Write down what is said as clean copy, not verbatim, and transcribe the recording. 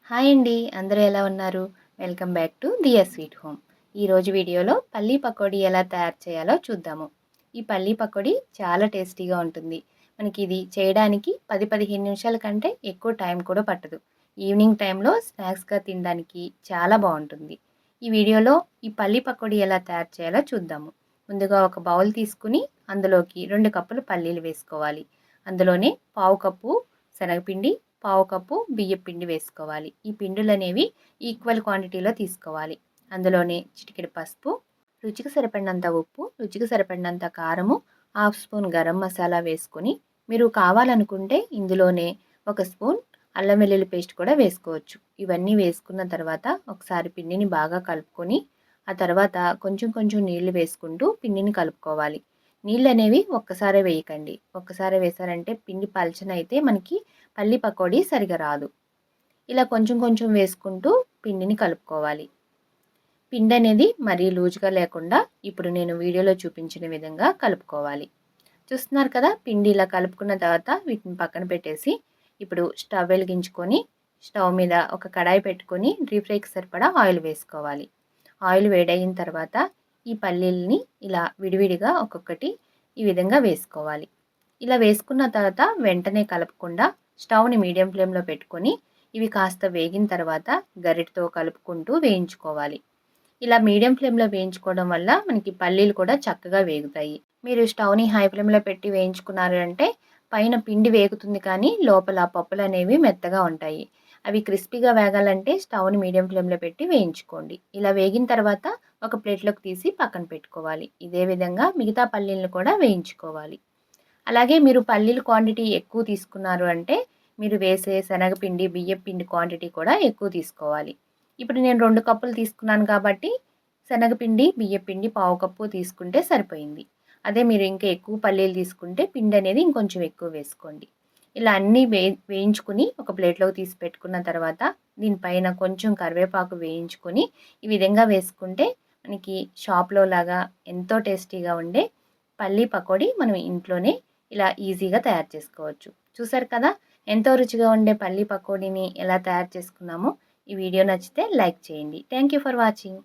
Hi అండి. అందరూ ఎలా ఉన్నారు? Welcome back to their sweet home. ఈరోజు వీడియోలో పల్లీ పకోడీ ఎలా తయారు చేయాలో చూద్దాము. ఈ పల్లీ పకోడీ చాలా టేస్టీగా ఉంటుంది. మనకి ఇది చేయడానికి 10-15 నిమిషాల కంటే ఎక్కువ టైం కూడా పట్టదు. ఈవినింగ్ టైంలో స్నాక్స్‌గా తినడానికి చాలా బావుంటుంది. ఈ వీడియోలో ఈ పల్లీ పకోడీ ఎలా తయారు చేయాలో చూద్దాము. ముందుగా ఒక బౌల్ తీసుకుని అందులోకి 2 కప్పులు పల్లీలు వేసుకోవాలి. అందులోనే పావు కప్పు శనగపిండి, పావు కప్పు బియ్యపు పిండి వేసుకోవాలి. ఈ పిండిలనేవి ఈక్వల్ క్వాంటిటీలో తీసుకోవాలి. అందులోనే చిటికెడు పసుపు, రుచికి సరిపడినంత ఉప్పు, రుచికి సరిపడినంత కారము, హాఫ్ స్పూన్ గరం మసాలా వేసుకొని, మీరు కావాలనుకుంటే ఇందులోనే ఒక స్పూన్ అల్లం వెల్లుల్లి పేస్ట్ కూడా వేసుకోవచ్చు. ఇవన్నీ వేసుకున్న తర్వాత ఒకసారి పిండిని బాగా కలుపుకొని, ఆ తర్వాత కొంచెం కొంచెం నీళ్లు వేసుకుంటూ పిండిని కలుపుకోవాలి. నీళ్ళనేవి ఒక్కసారే వేయకండి. ఒక్కసారే వేశారంటే పిండి పలచనైతే మనకి పల్లి పకోడీ సరిగా రాదు. ఇలా కొంచెం కొంచెం వేసుకుంటూ పిండిని కలుపుకోవాలి. పిండి అనేది మరీ లూజ్‌గా లేకుండా ఇప్పుడు నేను వీడియోలో చూపించిన విధంగా కలుపుకోవాలి. చూస్తున్నారు కదా! పిండి ఇలా కలుపుకున్న తర్వాత వీటిని పక్కన పెట్టేసి ఇప్పుడు స్టవ్ వెలిగించుకొని స్టవ్ మీద ఒక కడాయి పెట్టుకొని డీప్ ఫ్రైకి సరిపడా ఆయిల్ వేసుకోవాలి. ఆయిల్ వేడయిన తర్వాత ఈ పల్లీలని ఇలా విడివిడిగా ఒక్కొక్కటి ఈ విధంగా వేసుకోవాలి. ఇలా వేసుకున్న తర్వాత వెంటనే కలపకుండా స్టవ్‌ని మీడియం ఫ్లేమ్‌లో పెట్టుకొని ఇవి కాస్త వేగిన తర్వాత గరిటెతో కలుపుకుంటూ వేయించుకోవాలి. ఇలా మీడియం ఫ్లేమ్‌లో వేయించుకోవడం వల్ల మనకి పల్లీలు కూడా చక్కగా వేగుతాయి. మీరు స్టవ్‌ని హై ఫ్లేమ్‌లో పెట్టి వేయించుకున్నారు అంటే పైన పిండి వేగుతుంది కానీ లోపల పప్పులనేవి మెత్తగా ఉంటాయి. అవి క్రిస్పీగా వేగాలంటే స్టవ్‌ని మీడియం ఫ్లేమ్‌లో పెట్టి వేయించుకోండి. ఇలా వేగిన తర్వాత ఒక ప్లేట్‌లోకి తీసి పక్కన పెట్టుకోవాలి. ఇదే విధంగా మిగతా పల్లీలను కూడా వేయించుకోవాలి. అలాగే మీరు పల్లీల క్వాంటిటీ ఎక్కువ తీసుకున్నారు అంటే మీరు వేసే శనగపిండి, బియ్యపు పిండి క్వాంటిటీ కూడా ఎక్కువ తీసుకోవాలి. ఇప్పుడు నేను 2 కప్పులు తీసుకున్నాను కాబట్టి శనగపిండి, బియ్యపిండి పావు కప్పు తీసుకుంటే సరిపోయింది. అదే మీరు ఇంకా ఎక్కువ పల్లీలు తీసుకుంటే పిండి అనేది ఇంకొంచెం ఎక్కువ వేసుకోండి. ఇలా అన్నీ వేయించుకొని ఒక ప్లేట్‌లోకి తీసి పెట్టుకున్న తర్వాత దీనిపైన కొంచెం కరివేపాకు వేయించుకొని ఈ విధంగా వేసుకుంటే మనకి షాప్‌లో లాగా ఎంతో టేస్టీగా ఉండే పల్లీ పకోడీ మనం ఇంట్లోనే ఇలా ఈజీగా తయారు చేసుకోవచ్చు. చూసారు కదా! ఎంతో రుచిగా ఉండే పల్లీ పకోడీని ఎలా తయారు చేసుకున్నామో. ఈ వీడియో నచ్చితే లైక్ చేయండి. Thank you for watching.